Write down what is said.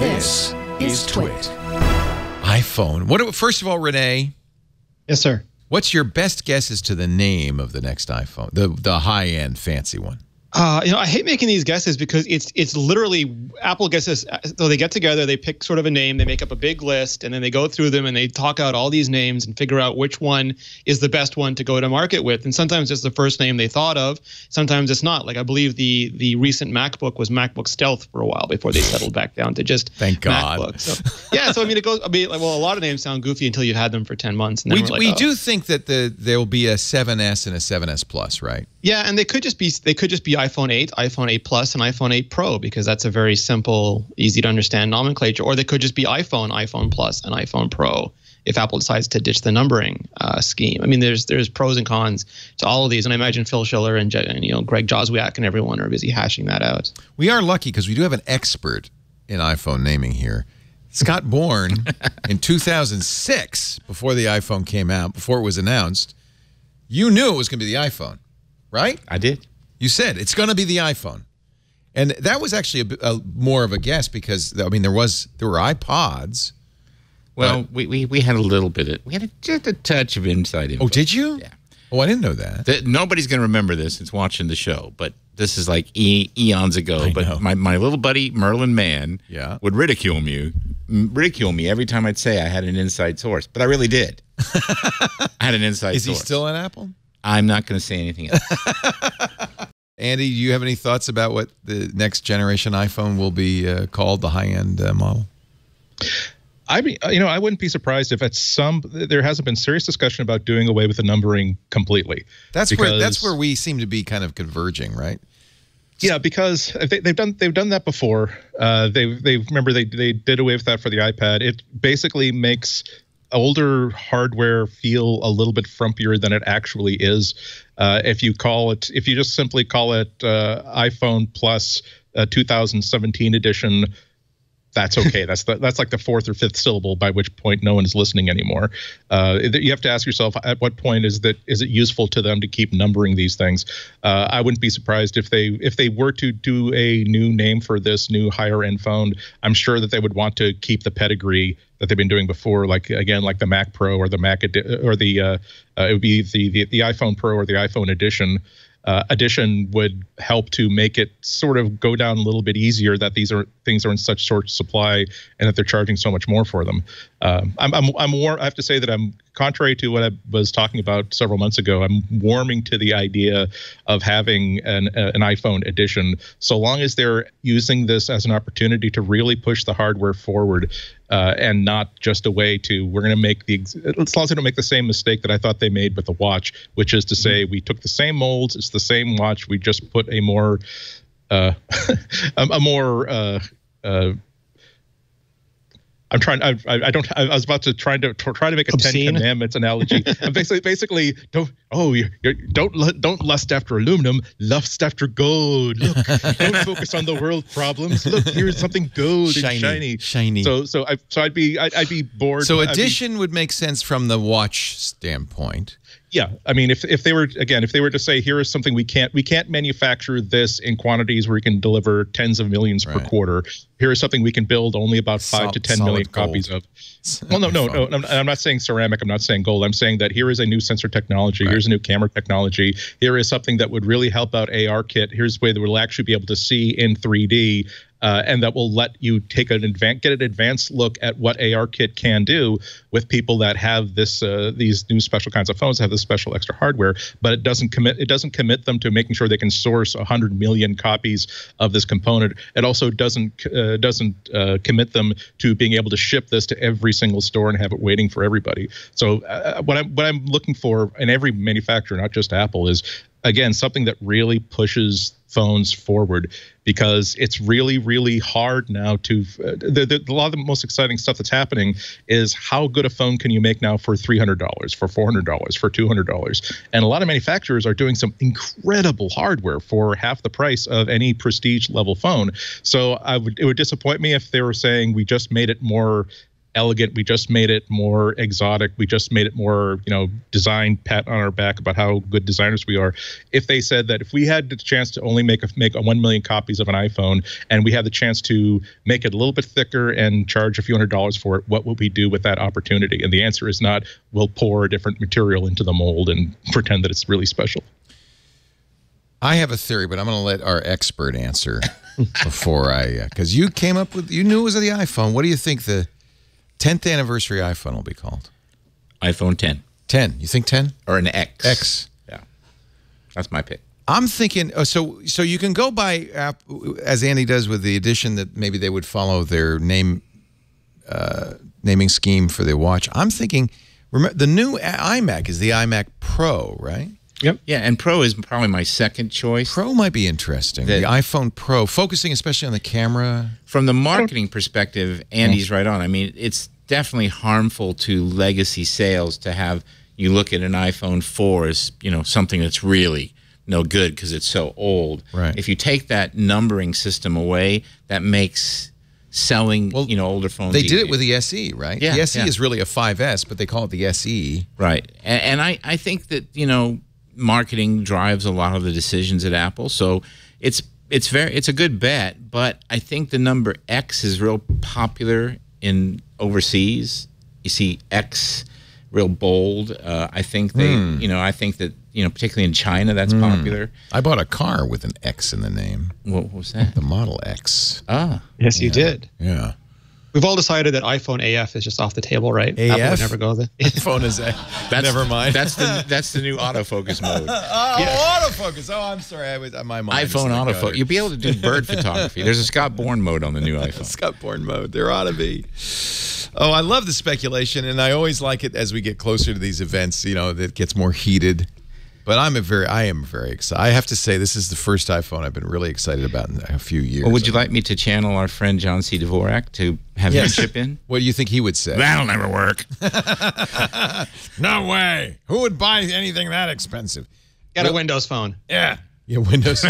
This is TWiT. iPhone. First of all, Renee. Yes, sir. What's your best guess as to the name of the next iPhone, the high-end fancy one? I hate making these guesses because it's literally Apple guesses. So they get together, they pick sort of a name, they make up a big list, and then they go through them and they talk out all these names and figure out which one is the best one to go to market with. And sometimes it's the first name they thought of. Sometimes it's not. Like I believe the recent MacBook was MacBook Stealth for a while before they settled back down to just Thank God. MacBook. So, yeah, so I mean it goes. I mean, like, well, a lot of names sound goofy until you've had them for 10 months. And then we do think that there will be a 7S and a 7S Plus, right? Yeah, and they could just be iPhone 8, iPhone 8 Plus, and iPhone 8 Pro because that's a very simple, easy to understand nomenclature. Or they could just be iPhone Plus, and iPhone Pro if Apple decides to ditch the numbering scheme. I mean, there's pros and cons to all of these, and I imagine Phil Schiller and Greg Joswiak and everyone are busy hashing that out. We are lucky because we do have an expert in iPhone naming here. Scott Bourne in 2006, before the iPhone came out, before it was announced, you knew it was going to be the iPhone. Right? I did. You said it's going to be the iPhone, and that was actually a more of a guess because I mean there were iPods. Well, we had a little bit of just a touch of inside info. Oh, did you? Yeah. Oh, I didn't know that. Nobody's going to remember this. It's watching the show, but this is like eons ago. But my little buddy Merlin Mann would ridicule me every time I'd say I had an inside source, but I really did. I had an inside source. Is he still on Apple? I'm not going to say anything else. Andy, do you have any thoughts about what the next generation iPhone will be called, the high-end model? I mean, I wouldn't be surprised if there hasn't been serious discussion about doing away with the numbering completely. That's where we seem to be kind of converging, right? Yeah, because they've done that before. Remember they did away with that for the iPad. It basically makes older hardware feel a little bit frumpier than it actually is. If you just simply call it iPhone Plus 2017 edition, that's okay. That's like the fourth or fifth syllable, by which point no one is listening anymore. You have to ask yourself, at what point is it useful to them to keep numbering these things? I wouldn't be surprised if they were to do a new name for this new higher end phone. I'm sure that they would want to keep the pedigree that they've been doing before, like the Mac Pro or the Mac it would be the iPhone Pro or the iPhone Edition. Addition would help to make it sort of go down a little bit easier that things are in such short supply and that they're charging so much more for them. I have to say that I'm, contrary to what I was talking about several months ago, I'm warming to the idea of having an iPhone edition, so long as they're using this as an opportunity to really push the hardware forward. And not just a way to, we're going to make as long as they don't make the same mistake that I thought they made with the watch, which is to say we took the same molds, it's the same watch, we just put a more, I was about to try to make a Obscene? 10 Commandments analogy. basically, don't lust after aluminum, lust after gold. Look, don't focus on the world problems. Look, here's something gold and shiny. So I'd be bored. So Edition would make sense from the watch standpoint. Yeah, I mean, if they were to say, here is something we can't manufacture this in quantities where we can deliver tens of millions per quarter. Here is something we can build only about 5 to 10 million copies of. Well, no. I'm not saying ceramic. I'm not saying gold. I'm saying that here is a new sensor technology. Right. Here's a new camera technology. Here is something that would really help out ARKit. Here's a way that we'll actually be able to see in 3D. And that will let you get an advanced look at what ARKit can do with people that have these new special kinds of phones that have this special extra hardware. But it doesn't commit them to making sure they can source 100 million copies of this component. It also doesn't commit them to being able to ship this to every single store and have it waiting for everybody. So what I'm looking for in every manufacturer, not just Apple, is again something that really pushes phones forward, because it's really, really hard now to a lot of the most exciting stuff that's happening is how good a phone can you make now for $300, for $400, for $200. And a lot of manufacturers are doing some incredible hardware for half the price of any prestige level phone. So it would disappoint me if they were saying we just made it more elegant. We just made it more exotic. We just made it more, design pat on our back about how good designers we are. If they said that if we had the chance to only make 1 million copies of an iPhone and we had the chance to make it a little bit thicker and charge a few $100s for it, what would we do with that opportunity? And the answer is not, we'll pour a different material into the mold and pretend that it's really special. I have a theory, but I'm going to let our expert answer before because you came up with, you knew it was the iPhone. What do you think the 10th anniversary iPhone will be called? iPhone 10. 10. You think 10? Or an X. X. Yeah. That's my pick. I'm thinking, so you can go by, as Andy does with the edition, that maybe they would follow their naming scheme for their watch. I'm thinking, remember, the new iMac is the iMac Pro, right? Yep. Yeah, and Pro is probably my second choice. Pro might be interesting. The iPhone Pro, focusing especially on the camera. From the marketing perspective, Andy's right on. I mean, it's definitely harmful to legacy sales to have you look at an iPhone 4 as, something that's really no good because it's so old. Right. If you take that numbering system away, that makes selling, older phones They easier. did it with the SE, right? Yeah, the SE is really a 5S, but they call it the SE. Right. And I think that, marketing drives a lot of the decisions at Apple. So it's a good bet, but I think the number X is real popular in overseas. You see X real bold. I think they, I think that, particularly in China, that's popular. I bought a car with an X in the name. What was that? The Model X. Ah. Yes, you did. Yeah. We've all decided that iPhone AF is just off the table, right? AF? Apple would never go there. iPhone is A. Never mind. That's the new autofocus mode. Autofocus. Oh, I'm sorry. My mind. iPhone autofocus. You'll be able to do bird photography. There's a Scott Bourne mode on the new iPhone. Scott Bourne mode. There ought to be. Oh, I love the speculation, and I always like it as we get closer to these events. That gets more heated. But I am very excited. I have to say, this is the first iPhone I've been really excited about in a few years. Well, would you like me to channel our friend John C. Dvorak to have him chip in? What do you think he would say? That'll never work. No way. Who would buy anything that expensive? Got a Windows phone. Yeah. Yeah, Windows.